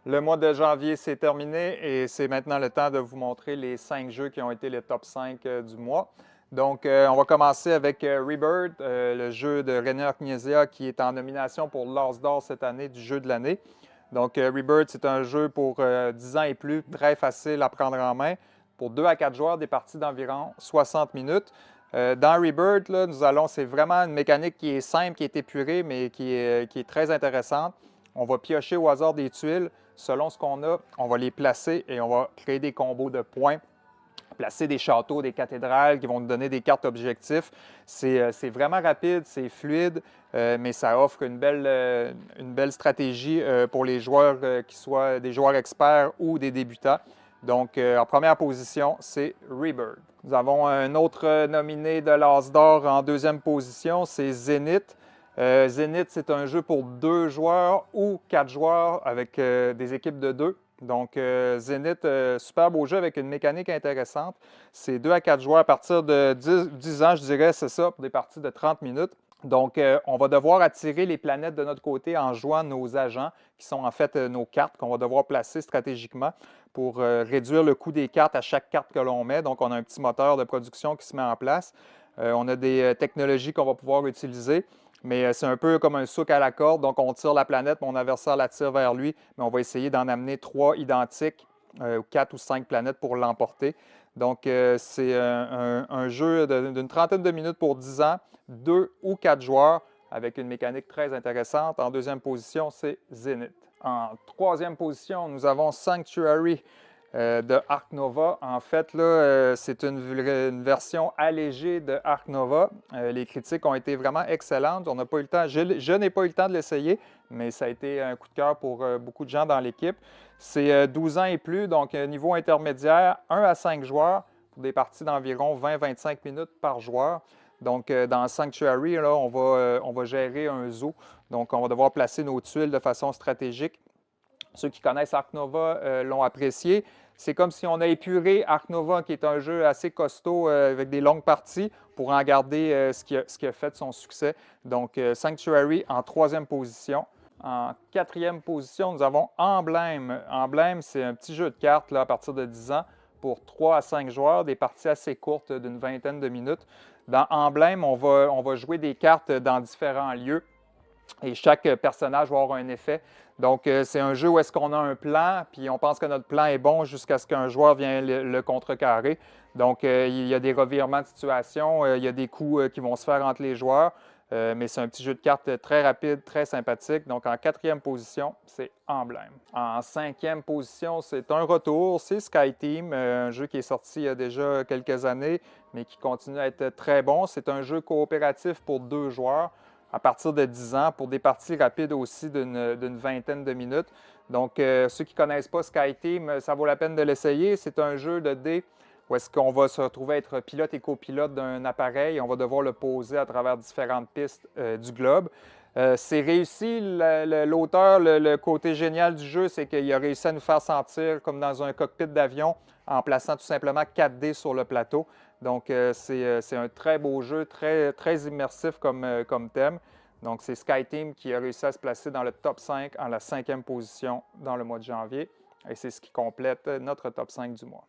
Le mois de janvier, c'est terminé et c'est maintenant le temps de vous montrer les 5 jeux qui ont été les top 5 du mois. Donc, on va commencer avec Rebirth, le jeu de Reiner Knizia qui est en nomination pour l'As d'or cette année du jeu de l'année. Donc, Rebirth, c'est un jeu pour 10 ans et plus, très facile à prendre en main. Pour 2 à 4 joueurs, des parties d'environ 60 minutes. Dans Rebirth, là, c'est vraiment une mécanique qui est simple, qui est épurée, mais qui est très intéressante. On va piocher au hasard des tuiles. Selon ce qu'on a, on va les placer et on va créer des combos de points, placer des châteaux, des cathédrales qui vont nous donner des cartes objectifs. C'est vraiment rapide, c'est fluide, mais ça offre une belle stratégie pour les joueurs qui soient des joueurs experts ou des débutants. Donc, en première position, c'est Rebirth. Nous avons un autre nominé de l'As d'or en deuxième position, c'est Zenith. Zenith, c'est un jeu pour 2 joueurs ou 4 joueurs avec des équipes de 2. Donc, Zenith, super beau jeu avec une mécanique intéressante. C'est 2 à 4 joueurs à partir de 10 ans, je dirais, c'est ça, pour des parties de 30 minutes. Donc, on va devoir attirer les planètes de notre côté en jouant nos agents, qui sont en fait nos cartes qu'on va devoir placer stratégiquement pour réduire le coût des cartes à chaque carte que l'on met. Donc, on a un petit moteur de production qui se met en place. On a des technologies qu'on va pouvoir utiliser. Mais c'est un peu comme un souk à la corde. Donc, on tire la planète, mon adversaire la tire vers lui, mais on va essayer d'en amener 3 identiques, 4 ou 5 planètes pour l'emporter. Donc, c'est un jeu d'une trentaine de minutes pour 10 ans, 2 ou 4 joueurs, avec une mécanique très intéressante. En deuxième position, c'est Zenith. En troisième position, nous avons Sanctuary de Ark Nova. En fait, là, c'est une version allégée de Ark Nova. Les critiques ont été vraiment excellentes. On n'a pas eu le temps, je n'ai pas eu le temps de l'essayer, mais ça a été un coup de cœur pour beaucoup de gens dans l'équipe. C'est 12 ans et plus, donc niveau intermédiaire, 1 à 5 joueurs pour des parties d'environ 20-25 minutes par joueur. Donc, dans Sanctuary, là, on va gérer un zoo. Donc, on va devoir placer nos tuiles de façon stratégique. Ceux qui connaissent Ark Nova l'ont apprécié. C'est comme si on a épuré Ark Nova, qui est un jeu assez costaud avec des longues parties, pour en garder ce qui a fait son succès. Donc, Sanctuary en troisième position. En quatrième position, nous avons Emblème. Emblème, c'est un petit jeu de cartes là, à partir de 10 ans pour 3 à 5 joueurs, des parties assez courtes d'une vingtaine de minutes. Dans Emblème, on va jouer des cartes dans différents lieux. Et chaque personnage va avoir un effet. Donc, c'est un jeu où est-ce qu'on a un plan, puis on pense que notre plan est bon jusqu'à ce qu'un joueur vienne le contrecarrer. Donc, il y a des revirements de situation, il y a des coups qui vont se faire entre les joueurs, mais c'est un petit jeu de cartes très rapide, très sympathique. Donc, en quatrième position, c'est Emblème. En cinquième position, c'est un retour, c'est SkyTeam, un jeu qui est sorti il y a déjà quelques années, mais qui continue à être très bon. C'est un jeu coopératif pour 2 joueurs à partir de 10 ans pour des parties rapides aussi d'une vingtaine de minutes. Donc, ceux qui ne connaissent pas SkyTeam, ça vaut la peine de l'essayer. C'est un jeu de dés où est-ce qu'on va se retrouver à être pilote et copilote d'un appareil. On va devoir le poser à travers différentes pistes du globe. C'est réussi, l'auteur, le côté génial du jeu, c'est qu'il a réussi à nous faire sentir comme dans un cockpit d'avion en plaçant tout simplement 4 dés sur le plateau. Donc, c'est un très beau jeu, très immersif comme thème. Donc, c'est SkyTeam qui a réussi à se placer dans le top 5 en la 5e position dans le mois de janvier. Et c'est ce qui complète notre top 5 du mois.